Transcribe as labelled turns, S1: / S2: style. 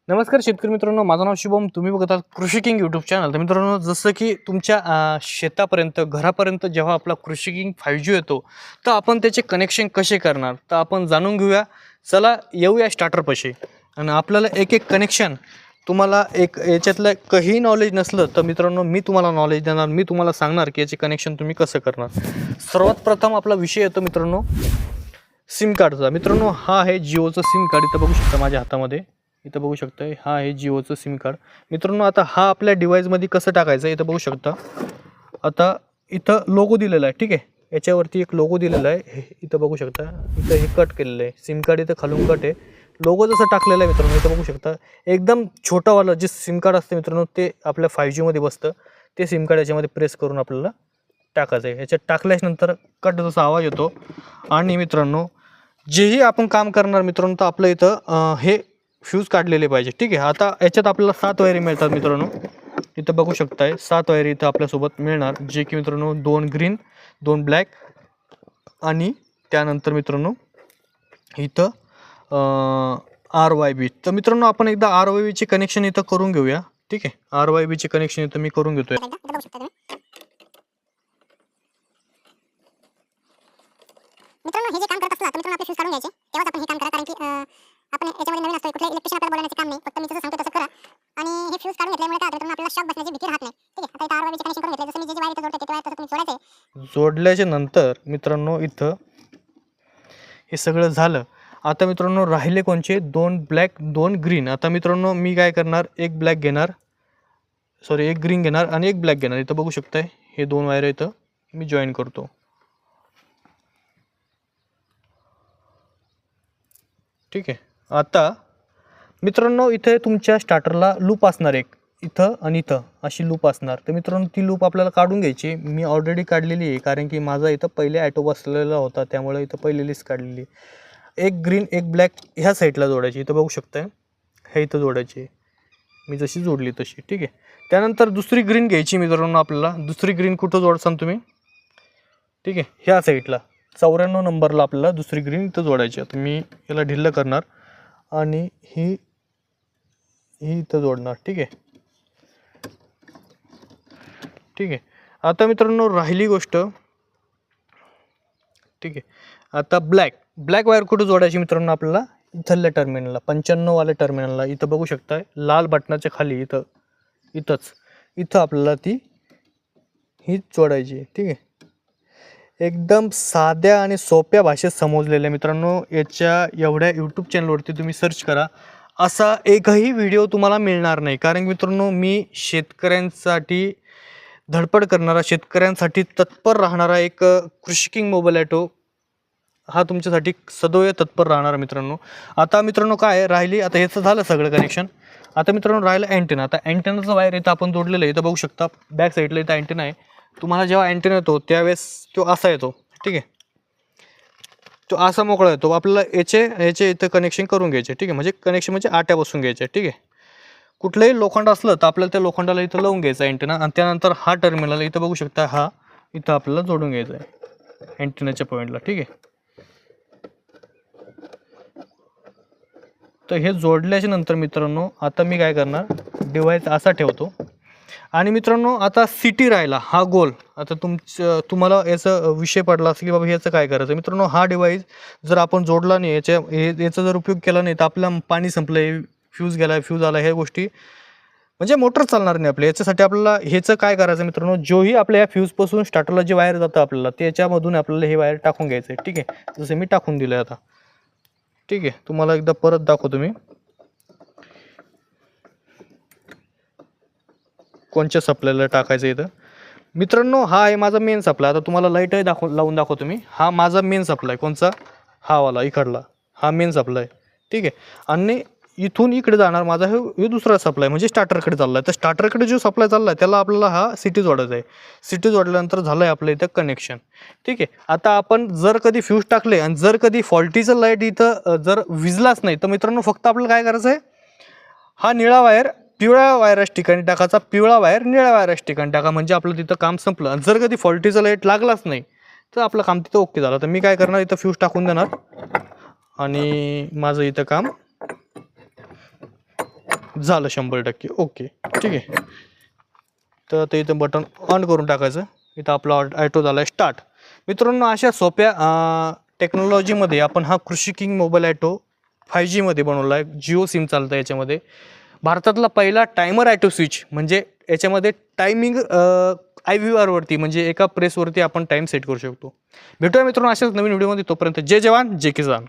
S1: नमस्कार शेतकरी मित्रांनो, माझं नाव शुभम. तुम्ही बघत आहात कृषी किंग यूट्यूब चॅनल. तर मित्रांनो, जसं की तुमच्या शेतापर्यंत घरापर्यंत जेव्हा आपला कृषी किंग 5G येतो, तर आपण त्याचे कनेक्शन कसे करणार तर आपण जाणून घेऊया. चला येऊया स्टार्टरपाशी. आणि आपल्याला एक एक कनेक्शन तुम्हाला एक याच्यातलं काही नॉलेज नसलं तर मित्रांनो मी तुम्हाला नॉलेज देणार. मी तुम्हाला सांगणार की याचे कनेक्शन तुम्ही कसं करणार. सर्वात प्रथम आपला विषय येतो मित्रांनो सिम कार्डचा. मित्रांनो, हा आहे जिओचं सिम कार्ड. इथं बघू शकता माझ्या हातामध्ये, इथं बघू शकता हा आहे जिओचं सिम कार्ड. मित्रांनो, आता हा आपल्या डिव्हाइसमध्ये कसं टाकायचं इथं बघू शकता. आता इथं लोगो दिलेला आहे, ठीक आहे. याच्यावरती एक लोगो दिलेला आहे, इथं बघू शकता. इथं हे कट केलेलं आहे सिम कार्ड, इथं खालून कट आहे. लोगो जसं टाकलेलं आहे मित्रांनो, इथं बघू शकता. एकदम छोटावालं जे सिम कार्ड असते मित्रांनो, ते आपल्या 5Gमध्ये बसतं. ते सिम कार्ड याच्यामध्ये प्रेस करून आपल्याला टाकायचं आहे. याच्यात टाकल्यानंतर कट जसा आवाज येतो. आणि मित्रांनो, जेही आपण काम करणार मित्रांनो, तर आपलं इथं हे फ्यूज काढलेले पाहिजे, ठीक आहे. आता याच्यात आपल्याला 7 वायरी मिळतात मित्रांनो. इथं बघू शकताय 7 वायरी इथं आपल्यासोबत मिळणार, जे की मित्रांनो 2 ग्रीन 2 ब्लॅक आणि त्यानंतर मित्रांनो इथं RYB. तर मित्रांनो, आपण एकदा RYBचे कनेक्शन इथं करून घेऊया, ठीक आहे. RYBचे कनेक्शन इथं मी करून घेतोय.
S2: मित्रांनो, हे जे काम करत असला तर मित्रांनो आपले फ्यूज काढून घ्यायचे, तेव्हाच आपण हे काम करा. कारण की आपण याच्यामध्ये नवीन असतो, कुठल्या इलेक्ट्रिशियन आपल्याला बोलण्याचं काम नाही. फक्त मी जसं सांगतो तसं करा. आणि हे फ्यूज काढून घेतल्यामुळे काय होतं, आपल्याला शॉक बसण्याची भीती राहत नाही, ठीक आहे. आता इथं RYB चे कनेक्शन करून घेतले. जसं मी जे वायर इथं जोडते ते वायर तसं तुम्ही जोडायचे.
S1: जोडल्याच्या नंतर मित्रांनो इथं हे सगळं झालं. आता मित्रांनो राहिले कोणचे 2 ब्लॅक 2 ग्रीन. आता मित्रांनो मी काय करणार, एक ब्लॅक घेणार, सॉरी एक ग्रीन घेणार आणि एक ब्लॅक घेणार. इथं बघू शकताय हे 2 वायर इथं मी जॉईन करतो, ठीक आहे. आता मित्रांनो इथे तुमच्या स्टार्टरला लूप असणार एक इथं आणि इथं अशी लूप असणार. तर मित्रांनो ती लूप आपल्याला काढून घ्यायची. मी ऑलरेडी काढलेली आहे, कारण की माझा इथं पहिले ॲटो बसलेला होता, त्यामुळे इथं पहिलेलीच काढलेली. एक ग्रीन एक ब्लॅक ह्या साईडला जोडायची. इथं बघू शकताय हे इथं जोडायची, मी जशी जोडली तशी, ठीक आहे. त्यानंतर दुसरी ग्रीन घ्यायची मित्रांनो. आपल्याला दुसरी ग्रीन कुठं जोडसान तुम्ही, ठीक आहे, ह्या साईडला 94 नंबरला आपल्याला दुसरी ग्रीन इथं जोडायची. आता मी याला ढिल्लं करणार आणि ही इथं जोडणार, ठीक आहे, ठीक आहे. आता मित्रांनो राहिली गोष्ट, ठीक आहे. आता ब्लॅक वायर कुठं जोडायची मित्रांनो, आपल्याला इथल्या टर्मिनलला 95 वाल्या टर्मिनलला. इथं बघू शकताय लाल बटनाच्या खाली इथं आपल्याला ही जोडायची, ठीक आहे. एकदम साध्या आणि सोप्या भाषेत समजलेल्या मित्रांनो. याच्या एवढ्या यूट्यूब चॅनलवरती तुम्ही सर्च करा, असा एकही व्हिडिओ तुम्हाला मिळणार नाही. कारण मित्रांनो मी शेतकऱ्यांसाठी धडपड करणारा, शेतकऱ्यांसाठी तत्पर राहणारा एक कृषी किंग मोबाईल ॲटो हा तुमच्यासाठी सदैव तत्पर राहणार मित्रांनो. आता मित्रांनो काय राहिली, आता ह्याचं झालं सगळं कनेक्शन. आता मित्रांनो राहिलं अँटेना. आता अँटेनाचं वायर इथं आपण जोडलेलं आहे. इथं बघू शकता बॅक साईडला इथं अँटेना आहे. तुम्हाला जेव्हा अँटेना येतो त्यावेळेस तो असा येतो, ठीक आहे. तो असा मोकळा येतो. आपल्याला याचे इथं कनेक्शन करून घ्यायचे, ठीक आहे. म्हणजे कनेक्शन म्हणजे आट्या बसून घ्यायचे, ठीक आहे. कुठलंही लोखंड असलं तर आपल्याला त्या लोखंडाला इथं लावून घ्यायचं अँटेना. आणि त्यानंतर हा टर्मिनल इथं बघू शकता, हा इथं आपल्याला जोडून घ्यायचा आहे अँटेनाच्या पॉईंटला, ठीक आहे. तर हे जोडल्याच्या नंतर मित्रांनो आता मी काय करणार, डिव्हाइस असा ठेवतो. आणि मित्रांनो आता सिटी राहिला हा गोल. आता तुम्हाला याचा विषय पडला असं की बाबा ह्याचं काय करायचं. मित्रांनो हा डिव्हाइस जर आपण जोडला नाही, याचा जर उपयोग केला नाही तर आपलं पाणी संपलं, फ्यूज गेला, फ्यूज आला, ह्या गोष्टी म्हणजे मोटर चालणार नाही आपल्या. याच्यासाठी आपल्याला ह्याचं काय करायचं मित्रांनो, जोही आपल्या ह्या फ्यूजपासून स्टार्टरला जे वायर जातं आपल्याला त्याच्यामधून आपल्याला हे वायर टाकून घ्यायचं आहे, ठीक आहे. जसं मी टाकून दिलं आता, ठीक आहे. तुम्हाला एकदा परत दाखवतो मी कोणच्या सप्लायला टाकायचं इथं. मित्रांनो हा आहे माझा मेन सप्लाय. आता तुम्हाला लाईटही लावून दाखवतो मी. हा माझा मेन सप्लाय कोणचा, हा वाला इकडला, हा मेन सप्लाय, ठीक आहे. आणि इथून इकडे जाणार माझा हे दुसरा सप्लाय म्हणजे स्टार्टरकडे चालला आहे. तर स्टार्टरकडे जो सप्लाय चालला आहे त्याला आपल्याला हा सिटी जोडायचा आहे. सिटी जोडल्यानंतर झालं आहे आपलं इथं कनेक्शन, ठीक आहे. आता आपण जर कधी फ्यूज टाकले आणि जर कधी फॉल्टीचं लाईट इथं जर विजलाच नाही तर मित्रांनो फक्त आपल्याला काय करायचं आहे, हा निळा वायर पिवळ्या वायरस ठिकाणी टाकायचा, पिवळा वायर निळ्या वायरस ठिकाणी टाका, म्हणजे आपलं तिथं काम संपलं. आणि जर कधी फॉल्टीचा लाईट लागलाच नाही तर आपलं काम तिथं ओके झालं. तर मी काय करणार, इथं फ्यूज टाकून देणार आणि माझं इथं काम झालं 100%. ओके, ठीक आहे. तर ते इथं बटन ऑन करून टाकायचं. इथं आपला ॲटो झाला आहे स्टार्ट. मित्रांनो, अशा सोप्या टेक्नॉलॉजीमध्ये आपण हा कृषी किंग मोबाईल ॲटो 5Gमध्ये बनवला आहे. जिओ सिम चालतं याच्यामध्ये. भारतातला पहिला टायमर ॲटो स्विच, म्हणजे याच्यामध्ये टायमिंग IVRवरती म्हणजे एका प्रेसवरती आपण टाईम सेट करू शकतो. भेटूया मित्रांनो अशाच नवीन व्हिडिओमध्ये. तोपर्यंत जय जवान जय किसान.